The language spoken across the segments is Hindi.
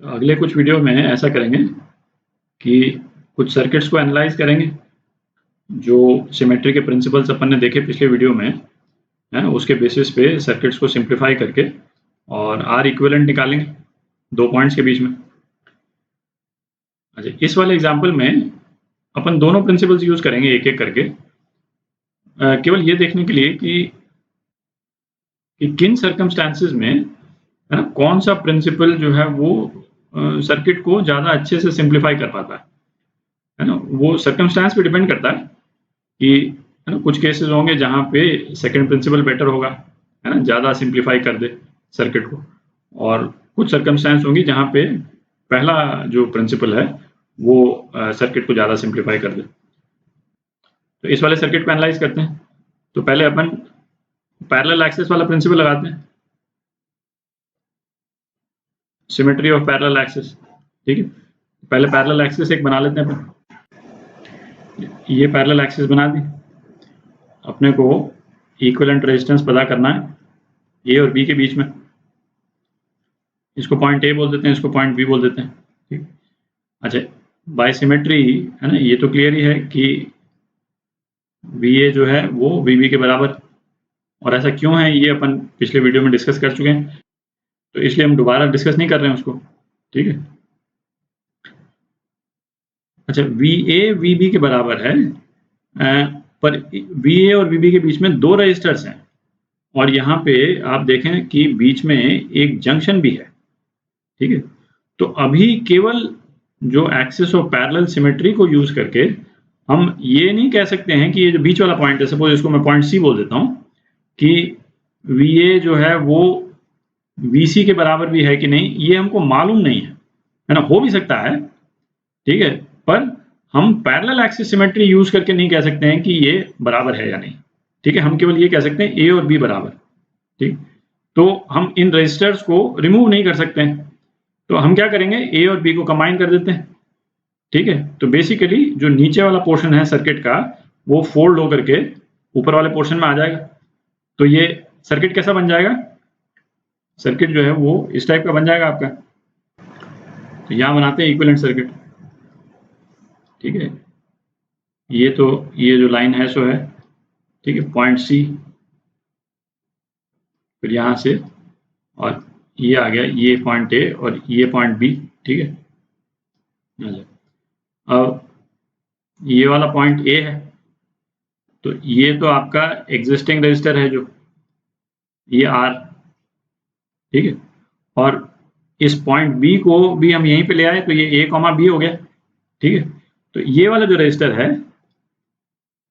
अगले कुछ वीडियो में ऐसा करेंगे कि कुछ सर्किट्स को एनालाइज करेंगे, जो सिमेट्री के प्रिंसिपल्स अपन ने देखे पिछले वीडियो में है, उसके बेसिस पे सर्किट्स को सिंप्लीफाई करके और आर इक्विवेलेंट निकालेंगे दो पॉइंट्स के बीच में। अच्छा, इस वाले एग्जांपल में अपन दोनों प्रिंसिपल्स यूज करेंगे एक एक करके, केवल ये देखने के लिए कि किन सर्कमस्टांसेस में है ना कौन सा प्रिंसिपल जो है वो सर्किट को ज़्यादा अच्छे से सिंप्लीफाई कर पाता है ना। वो सर्कमस्टांस पे डिपेंड करता है कि है ना कुछ केसेस होंगे जहाँ पे सेकंड प्रिंसिपल बेटर होगा, है ना, ज़्यादा सिंप्लीफाई कर दे सर्किट को, और कुछ सर्कमस्टांस होंगी जहाँ पे पहला जो प्रिंसिपल है वो सर्किट को ज़्यादा सिंप्लीफाई कर दे। तो इस वाले सर्किट को एनालाइज करते हैं। तो पहले अपन पैरेलल एक्सिस वाला प्रिंसिपल लगाते हैं, सिमेट्री ऑफ पैरेलल एक्सिस। ठीक है, पहले पैरेलल एक्सिस एक बना लेते हैं अपन। ये पैरेलल एक्सिस बना दी। अपने को इक्विवेलेंट रेजिस्टेंस पता करना है ए और बी के बीच में। इसको पॉइंट ए बोल देते हैं, इसको पॉइंट बी बोल देते हैं। ठीक। अच्छा, बाय सिमेट्री है ना, ये तो क्लियर ही है कि वी ए जो है वो वी बी के बराबर, और ऐसा क्यों है ये अपन पिछले वीडियो में डिस्कस कर चुके हैं, तो इसलिए हम दोबारा डिस्कस नहीं कर रहे हैं उसको। ठीक है। अच्छा, वी ए वी बी के बराबर है, पर वी ए और वी बी के बीच में दो रजिस्टर्स हैं, और यहाँ पे आप देखें कि बीच में एक जंक्शन भी है। ठीक है, तो अभी केवल जो एक्सिस ऑफ पैरेलल सिमेट्री को यूज करके हम ये नहीं कह सकते हैं कि ये जो बीच वाला पॉइंट है, सपोज इसको मैं पॉइंट सी बोल देता हूँ, कि वी ए जो है वो वी सी के बराबर भी है कि नहीं, ये हमको मालूम नहीं है ना। हो भी सकता है, ठीक है, पर हम पैरेलल एक्सिस सिमेट्री यूज करके नहीं कह सकते हैं कि ये बराबर है या नहीं। ठीक है, हम केवल ये कह सकते हैं ए और बी बराबर। ठीक, तो हम इन रजिस्टर्स को रिमूव नहीं कर सकते हैं, तो हम क्या करेंगे, ए और बी को कंबाइन कर देते हैं। ठीक है, तो बेसिकली जो नीचे वाला पोर्शन है सर्किट का वो फोल्ड होकर के ऊपर वाले पोर्शन में आ जाएगा। तो ये सर्किट कैसा बन जाएगा, सर्किट जो है वो इस टाइप का बन जाएगा आपका। तो यहां बनाते हैं इक्विवेलेंट सर्किट। ठीक है, ये तो ये जो लाइन है सो है, ठीक है, पॉइंट सी, फिर यहां से, और ये आ गया ये पॉइंट ए और ये पॉइंट बी। ठीक है, अब ये वाला पॉइंट ए है, तो ये तो आपका एग्जिस्टिंग रजिस्टर है जो ये आर। ठीक है, और इस पॉइंट बी को भी हम यहीं पे ले आए, तो ये ए कॉमा बी हो गया। ठीक है, तो ये वाला जो रजिस्टर है,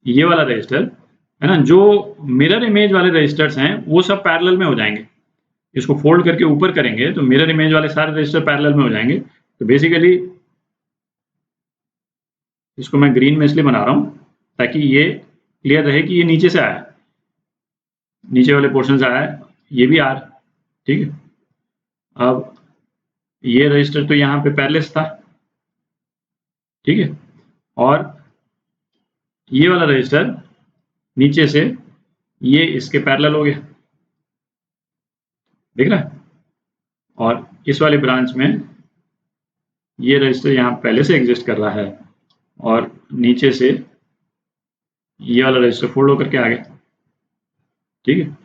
ये वाला रजिस्टर है ना, जो मिरर इमेज वाले रजिस्टर्स हैं वो सब पैरेलल में हो जाएंगे। इसको फोल्ड करके ऊपर करेंगे तो मिरर इमेज वाले सारे रजिस्टर पैरेलल में हो जाएंगे। तो बेसिकली इसको मैं ग्रीन में इसलिए बना रहा हूं ताकि ये क्लियर रहे कि ये नीचे से आया, नीचे वाले पोर्शन से आया, ये भी आर। ठीक है, अब ये रजिस्टर तो यहाँ पे पैरेलल था। ठीक है, और ये वाला रजिस्टर नीचे से ये इसके पैरेलल हो गया, देख रहा है। और इस वाले ब्रांच में ये रजिस्टर यहाँ पहले से एग्जिस्ट कर रहा है, और नीचे से ये वाला रजिस्टर फोल्ड होकर के आ गया। ठीक है,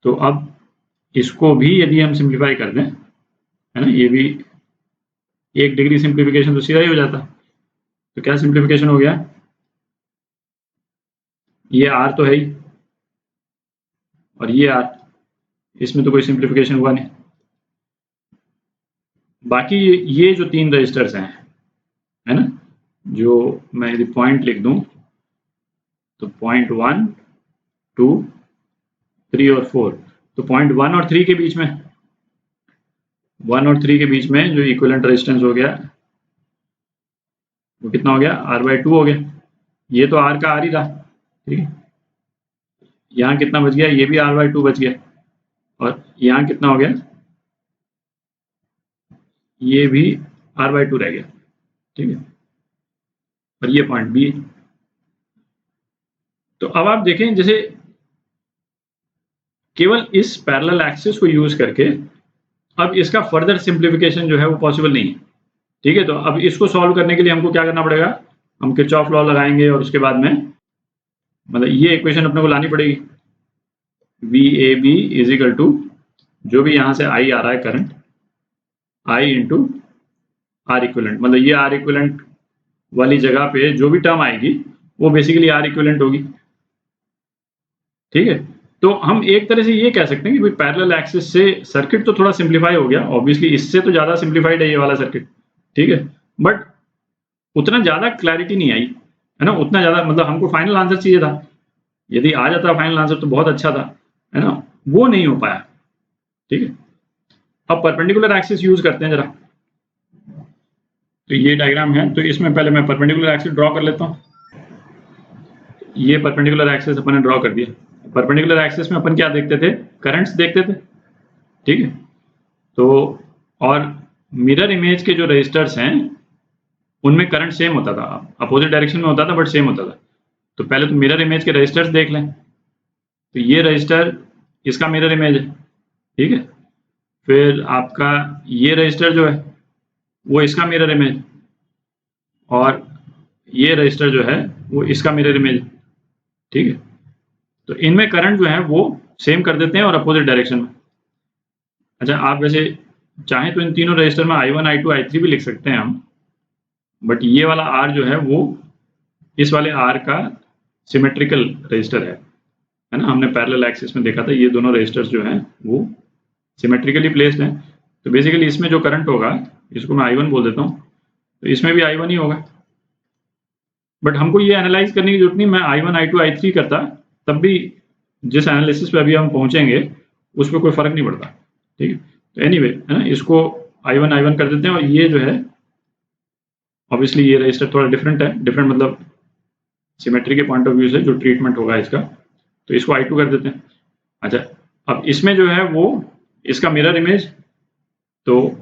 तो अब इसको भी यदि हम सिंप्लीफाई कर दें, है ना, ये भी 1 डिग्री सिंप्लीफिकेशन तो सीधा ही हो जाता। तो क्या सिंप्लीफिकेशन हो गया, ये आर तो है ही, और ये आर, इसमें तो कोई सिंप्लीफिकेशन हुआ नहीं। बाकी ये जो 3 रजिस्टर्स हैं, है ना, जो मैं यदि पॉइंट लिख दूं तो पॉइंट 1, 2, 3 और 4, तो पॉइंट 1 और 3 के बीच में, 1 और 3 के बीच में जो इक्विवेलेंट रेजिस्टेंस हो गया वो कितना हो गया, R/2 हो गया। ये तो R का R ही था। ठीक है, यहाँ कितना बच गया, ये भी R/2 बच गया, और यहाँ कितना हो गया, ये भी R/2 रह गया। ठीक है, और ये पॉइंट बी। तो अब आप देखें, जैसे केवल इस पैरेलल एक्सिस को यूज करके अब इसका फर्दर सिंप्लीफिकेशन जो है वो पॉसिबल नहीं है, ठीक है। तो अब इसको सॉल्व करने के लिए हमको क्या करना पड़ेगा, हम किरचॉफ लॉ लगाएंगे और उसके बाद में मतलब ये इक्वेशन अपने को लानी पड़ेगी, V A B is equal to जो भी यहाँ से आई आ रहा है current, I into R equivalent, मतलब ये आर इक्विवेलेंट वाली जगह पे जो भी टर्म आएगी वो बेसिकली आर इक्विवेलेंट होगी, ठीक है। तो हम एक तरह से ये कह सकते हैं कि भाई पैरेलल एक्सिस से सर्किट तो थोड़ा सिंप्लीफाई हो गया, ऑब्वियसली इससे तो ज्यादा सिंप्लीफाइड है ये वाला सर्किट, ठीक है, बट उतना ज्यादा क्लैरिटी नहीं आई, है ना, उतना ज्यादा मतलब हमको फाइनल आंसर चाहिए था, यदि आ जाता फाइनल आंसर तो बहुत अच्छा था, है ना, वो नहीं हो पाया, ठीक है। अब परपेंडिकुलर एक्सिस यूज करते हैं जरा, तो ये डायग्राम है, तो इसमें पहले मैं परपेंडिकुलर एक्सिस ड्रॉ कर लेता हूँ। ये परपेंडिकुलर एक्सिस अपन ने ड्रॉ कर दिया। परपेंडिकुलर एक्सिस में अपन क्या देखते थे, करंट्स देखते थे, ठीक है। तो और मिरर इमेज के जो रजिस्टर्स हैं उनमें करंट सेम होता था, अपोजिट डायरेक्शन में होता था बट सेम होता था। तो पहले तो मिरर इमेज के रजिस्टर्स देख लें, तो ये रजिस्टर इसका मिरर इमेज है, ठीक है। फिर आपका ये रजिस्टर जो है वो इसका मिरर इमेज, और ये रजिस्टर जो है वो इसका मिरर इमेज, ठीक है। तो इनमें करंट जो है वो सेम कर देते हैं और अपोजिट डायरेक्शन में। अच्छा, आप वैसे चाहें तो इन तीनों रजिस्टर में I1, I2, I3 भी लिख सकते हैं हम, बट ये वाला R जो है वो इस वाले R का सिमेट्रिकल रजिस्टर है ना, हमने पैरेलल एक्सिस में देखा था ये दोनों रजिस्टर्स जो हैं वो सिमेट्रिकली प्लेस्ड हैं। तो बेसिकली इसमें जो करंट होगा इसको मैं I1 बोल देता हूँ, तो इसमें भी I1 ही होगा, बट हमको ये एनालाइज करने की जरूरत नहीं, मैं I1, I2, I3 करता तब भी जिस एनालिसिस पे अभी हम पहुंचेंगे उस पर कोई फर्क नहीं पड़ता, ठीक है। तो एनीवे है ना, इसको I1 कर देते हैं, और ये जो है ऑब्वियसली ये रजिस्टर थोड़ा डिफरेंट है, डिफरेंट मतलब सिमेट्री के पॉइंट ऑफ व्यू से जो ट्रीटमेंट होगा इसका, तो इसको I2 कर देते हैं। अच्छा, अब इसमें जो है वो इसका मिरर इमेज, तो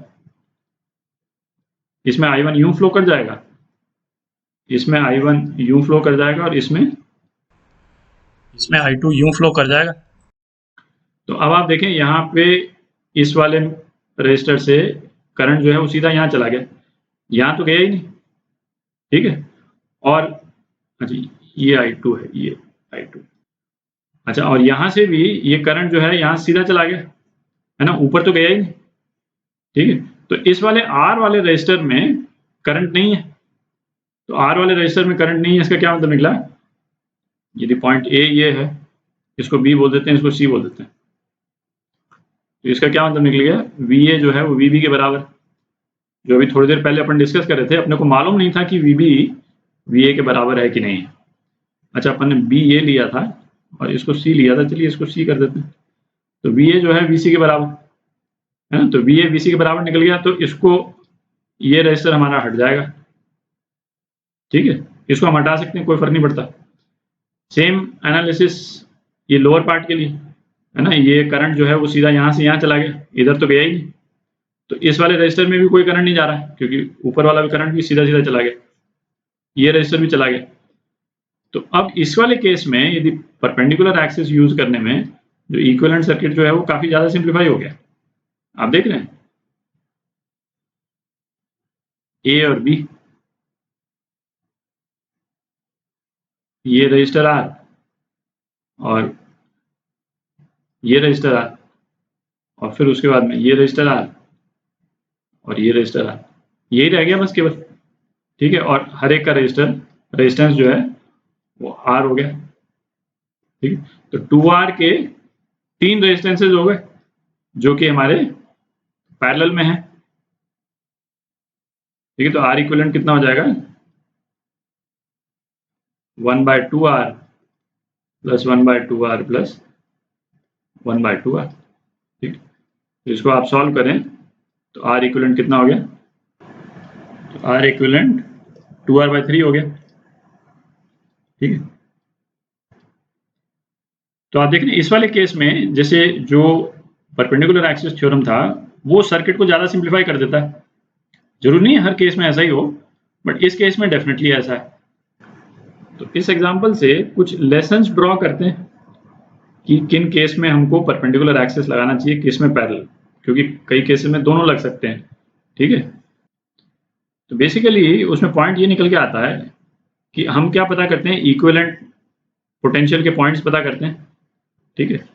इसमें I1 यूं फ्लो कर जाएगा, इसमें I1 यूं फ्लो कर जाएगा, और इसमें I2 यूं फ्लो कर जाएगा। तो अब आप देखें यहाँ पे इस वाले रजिस्टर से करंट जो है वो सीधा यहाँ चला गया, यहाँ तो गया ही नहीं, ठीक है। और अच्छा ये I2 है, ये I2, अच्छा, और यहाँ से भी ये करंट जो है यहाँ सीधा चला गया, है ना, ऊपर तो गया ही नहीं, ठीक है। तो इस वाले R वाले रजिस्टर में करंट नहीं है, तो R वाले रजिस्टर में करंट नहीं है, इसका क्या मतलब निकला, यदि पॉइंट A ये है, इसको B बोल देते हैं, इसको C बोल देते हैं, तो इसका क्या मतलब निकल गया, VA जो है वो VB के बराबर, जो अभी थोड़ी देर पहले अपन डिस्कस कर रहे थे, अपने को मालूम नहीं था कि VB VA के बराबर है कि नहीं। अच्छा, अपन ने BA लिया था और इसको C लिया था, चलिए इसको C कर देते हैं, तो VA जो है VC के बराबर है ना, तो VA VC के बराबर निकल गया, तो इसको ये रजिस्टर हमारा हट जाएगा, ठीक है, इसको हम हटा सकते हैं, कोई फर्क नहीं पड़ता। सेम एनालिसिस ये लोअर पार्ट के लिए है ना, ये करंट जो है वो सीधा यहाँ से यहाँ चला गया, इधर तो गया ही नहीं, तो इस वाले रजिस्टर में भी कोई करंट नहीं जा रहा है, क्योंकि ऊपर वाला भी करंट भी सीधा सीधा चला गया, ये रजिस्टर भी चला गया। तो अब इस वाले केस में यदि परपेंडिकुलर एक्सिस यूज करने में जो इक्विवेलेंट सर्किट जो है वो काफी ज्यादा सिंप्लीफाई हो गया, आप देख रहे हैं ए और बी, ये रजिस्टर आर और ये रजिस्टर आर, और फिर उसके बाद में ये रजिस्टर आर और ये रजिस्टर आर, यही रह गया बस केवल, ठीक है। और हर एक का रेजिस्टेंस जो है वो आर हो गया, ठीक है। तो 2R के 3 रेजिस्टेंसेज हो गए जो कि हमारे पैरेलल में है, ठीक है। तो R इक्विवेलेंट कितना हो जाएगा, 1/2R plus 1/2R plus 1/2R, ठीक। तो इसको आप सॉल्व करें तो R इक्विवेलेंट कितना हो गया, तो R इक्विवेलेंट 2R/3 हो गया, ठीक है। तो आप देख रहे हैं इस वाले केस में जैसे जो परपेंडिकुलर एक्सिस थ्योरम था वो सर्किट को ज्यादा सिंप्लीफाई कर देता है, जरूर नहीं है हर केस में ऐसा ही हो, बट इस केस में डेफिनेटली ऐसा है। तो इस एग्जांपल से कुछ लेसन्स ड्रॉ करते हैं कि किन केस में हमको परपेंडिकुलर एक्सिस लगाना चाहिए, किस में पैरेलल, क्योंकि कई केसेस में दोनों लग सकते हैं, ठीक है। तो बेसिकली उसमें पॉइंट ये निकल के आता है कि हम क्या पता करते हैं, इक्विवेलेंट पोटेंशियल के पॉइंट्स पता करते हैं, ठीक है।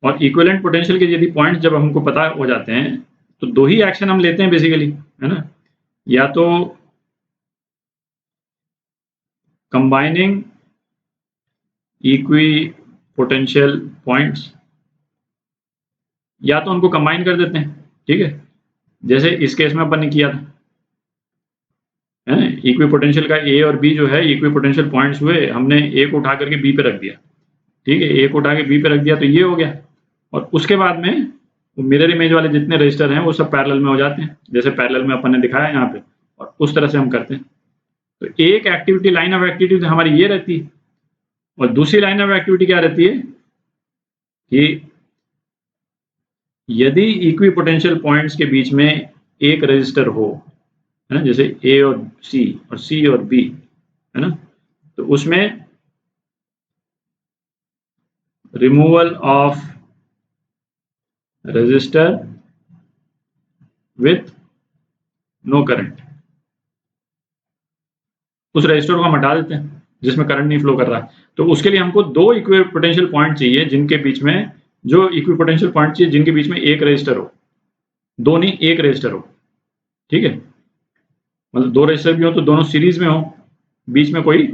और इक्विवेलेंट पोटेंशियल के यदि पॉइंट्स जब हमको पता हो जाते हैं तो दो ही एक्शन हम लेते हैं बेसिकली, है ना। या तो कंबाइनिंग इक्वी पोटेंशियल पॉइंट्स, या तो उनको कंबाइन कर देते हैं, ठीक है, जैसे इस केस में अपन ने किया था, है ना। इक्वी पोटेंशियल का ए और बी जो है इक्वी पोटेंशियल पॉइंट्स हुए, हमने ए को उठा करके बी पे रख दिया, ठीक है, ए को उठा के बी पे रख दिया तो ये हो गया। और उसके बाद में मिरर इमेज वाले जितने रजिस्टर हैं वो सब पैरेलल में हो जाते हैं, जैसे पैरेलल में अपन ने दिखाया यहाँ पे, और उस तरह से हम करते हैं। तो एक एक्टिविटी, लाइन ऑफ एक्टिविटी हमारी ये रहती है, और दूसरी लाइन ऑफ एक्टिविटी क्या रहती है कि यदि इक्वी पोटेंशियल पॉइंट्स के बीच में एक रजिस्टर हो, है ना, जैसे ए और सी और बी, है ना, तो उसमें removal of resistor with no current, उस रजिस्टर को हम हटा देते हैं जिसमें करंट नहीं फ्लो कर रहा है। तो उसके लिए हमको दो इक्विपोटेंशियल पॉइंट चाहिए जिनके बीच में, जो इक्विपोटेंशियल पॉइंट चाहिए जिनके बीच में एक रजिस्टर हो, दो नहीं एक रजिस्टर हो, ठीक है। मतलब दो रजिस्टर भी हो तो दोनों सीरीज में हो, बीच में कोई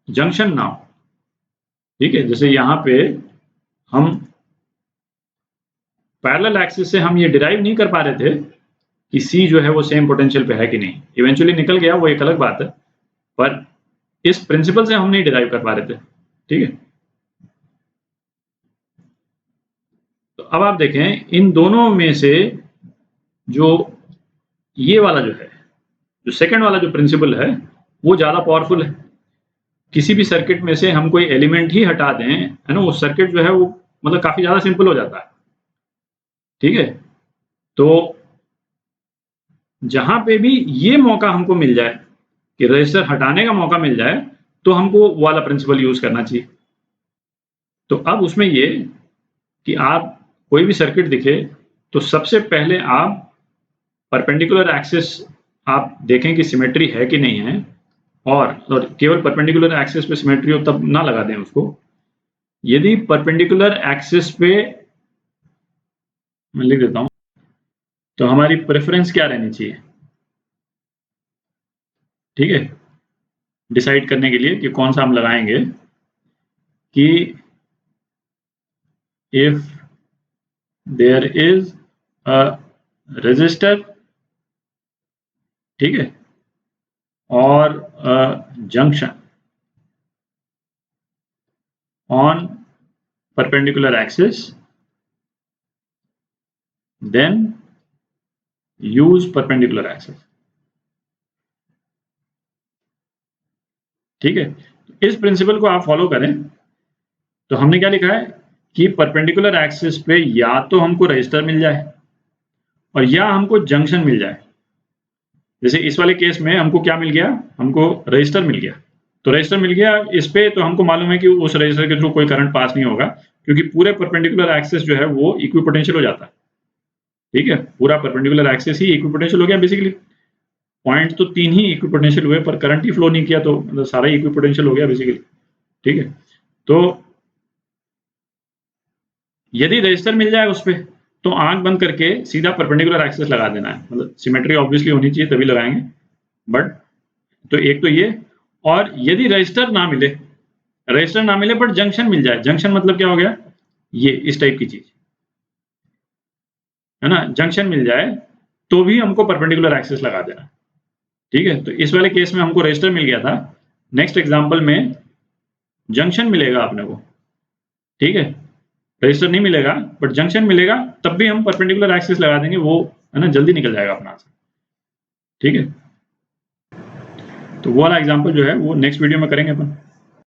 जंक्शन ना हो, ठीक है। जैसे यहाँ पे हम पैरेलल एक्सिस से हम ये डिराइव नहीं कर पा रहे थे कि सी जो है वो सेम पोटेंशियल पे है कि नहीं, इवेंचुअली निकल गया, वो एक अलग बात है, पर इस प्रिंसिपल से हम नहीं डिराइव कर पा रहे थे, ठीक है। तो अब आप देखें इन दोनों में से जो ये वाला जो है, जो सेकंड वाला जो प्रिंसिपल है वो ज्यादा पावरफुल है। किसी भी सर्किट में से हम कोई एलिमेंट ही हटा दें, है ना, वो सर्किट जो है वो मतलब काफी ज्यादा सिंपल हो जाता है, ठीक है। तो जहां पे भी ये मौका हमको मिल जाए कि रजिस्टर हटाने का मौका मिल जाए तो हमको वो वाला प्रिंसिपल यूज करना चाहिए। तो अब उसमें ये कि आप कोई भी सर्किट दिखे तो सबसे पहले आप परपेंडिकुलर एक्सिस आप देखें कि सिमेट्री है कि नहीं है, और केवल परपेंडिकुलर एक्सिस पे सिमेट्री हो तब ना लगा दें उसको। यदि परपेंडिकुलर एक्सिस पे, मैं लिख देता हूं, तो हमारी प्रेफरेंस क्या रहनी चाहिए, ठीक है, डिसाइड करने के लिए कि कौन सा हम लगाएंगे, कि if there is a resistor, ठीक है, और junction on perpendicular axis, then use perpendicular axis, ठीक है। इस प्रिंसिपल को आप फॉलो करें तो हमने क्या लिखा है कि परपेंडिकुलर एक्सिस पे या तो हमको रजिस्टर मिल जाए और या हमको जंक्शन मिल जाए। जैसे इस वाले केस में हमको क्या मिल गया, हमको रजिस्टर मिल गया, तो रजिस्टर मिल गया इस पे, तो हमको मालूम है कि उस रजिस्टर के थ्रू कोई करंट पास नहीं होगा क्योंकि पूरे परपेंडिकुलर एक्सिस जो है वो इक्विपोटेंशियल हो जाता है, ठीक है। पूरा परपेंडिकुलर एक्सिस ही इक्विपोटेंशियल हो गया बेसिकली। पॉइंट तो तीन ही इक्विपोटेंशियल हुए पर करंट ही फ्लो नहीं किया, तो मतलब सारा ही इक्विपोटेंशियल हो गया बेसिकली, ठीक है। तो यदि रजिस्टर मिल जाए उस पे तो आंख बंद करके सीधा परपेंडिकुलर एक्सिस लगा देना है, मतलब सिमेट्री ऑब्वियसली होनी चाहिए तभी लगाएंगे, बट तो एक तो ये, और यदि रजिस्टर ना मिले, रजिस्टर ना मिले बट जंक्शन मिल जाए, जंक्शन मतलब क्या हो गया, ये इस टाइप की चीज, है ना, जंक्शन मिल जाए तो भी हमको परपेंडिकुलर एक्सिस लगा देना, ठीक है। तो इस वाले केस में हमको रजिस्टर मिल गया था, नेक्स्ट एग्जांपल में जंक्शन मिलेगा अपने को, ठीक है। रजिस्टर नहीं मिलेगा बट जंक्शन मिलेगा, तब भी हम परपेंडिकुलर एक्सिस लगा देंगे, वो है ना जल्दी निकल जाएगा अपना आंसर, ठीक है। तो वो वाला एग्जांपल जो है वो नेक्स्ट वीडियो में करेंगे अपन।